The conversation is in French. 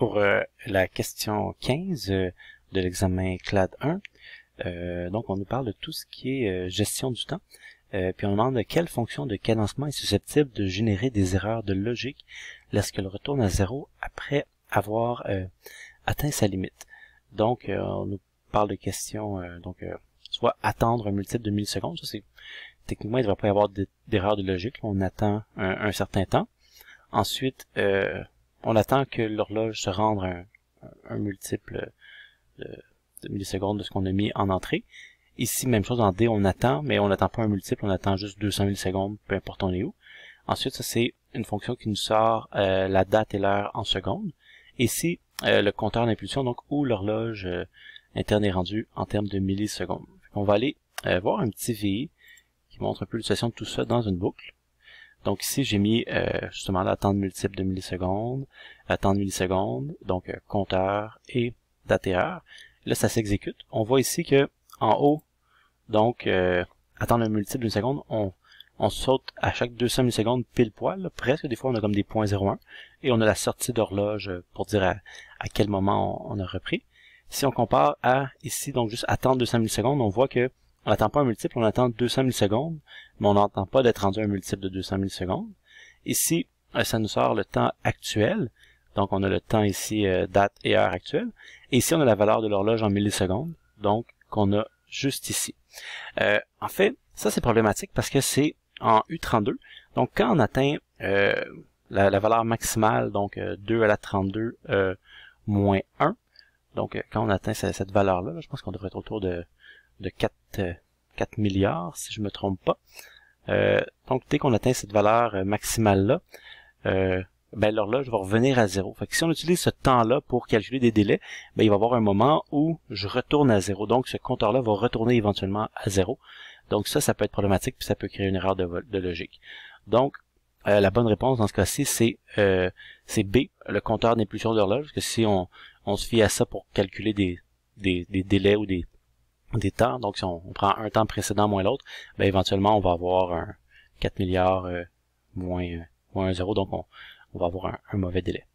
pour la question 15 de l'examen CLAD 1. Donc, on nous parle de tout ce qui est gestion du temps. Puis on demande quelle fonction de cadencement est susceptible de générer des erreurs de logique lorsqu'elle retourne à 0 après avoir atteint sa limite. Donc, on nous parle de questions, soit attendre un multiple de millisecondes. Ça, c'est techniquement, il ne devrait pas y avoir d'erreur de logique. On attend un certain temps. Ensuite, on attend que l'horloge se rende un multiple de millisecondes de ce qu'on a mis en entrée. Ici, même chose en D, on attend, mais on n'attend pas un multiple, on attend juste 200 millisecondes, peu importe on est où. Ensuite, ça c'est une fonction qui nous sort la date et l'heure en secondes. Ici, le compteur d'impulsion, donc où l'horloge interne est rendue en termes de millisecondes. On va aller voir un petit VI qui montre un peu l'utilisation de tout ça dans une boucle. Donc ici, j'ai mis justement l'attente multiple de millisecondes, l'attente millisecondes, donc compteur et date et heure. Là, ça s'exécute. On voit ici que en haut, donc attendre un multiple d'une seconde, on saute à chaque 200 millisecondes pile poil, là, presque. Des fois, on a comme des points 0,1 et on a la sortie d'horloge pour dire à quel moment on a repris. Si on compare à ici, donc juste attendre 200 millisecondes, on voit que on n'attend pas un multiple, on attend 200 millisecondes, mais on n'entend pas d'être rendu à un multiple de 200 millisecondes. Ici, ça nous sort le temps actuel. Donc, on a le temps ici, date et heure actuelle. Et ici, on a la valeur de l'horloge en millisecondes, donc qu'on a juste ici. En fait, ça c'est problématique parce que c'est en U32. Donc, quand on atteint la valeur maximale, donc 2 à la 32 moins 1, donc quand on atteint cette valeur-là, je pense qu'on devrait être autour de 4 milliards, si je me trompe pas. Donc, dès qu'on atteint cette valeur maximale-là, l'horloge va revenir à 0. Fait que si on utilise ce temps-là pour calculer des délais, il va y avoir un moment où je retourne à 0. Donc, ce compteur-là va retourner éventuellement à 0. Donc, ça peut être problématique, puis ça peut créer une erreur de logique. Donc, la bonne réponse dans ce cas-ci, c'est B, le compteur d'impulsion de l'horloge, parce que si on se fie à ça pour calculer des délais ou des temps, donc si on prend un temps précédent moins l'autre, éventuellement, on va avoir un 4 milliards moins 0, donc on va avoir un mauvais délai.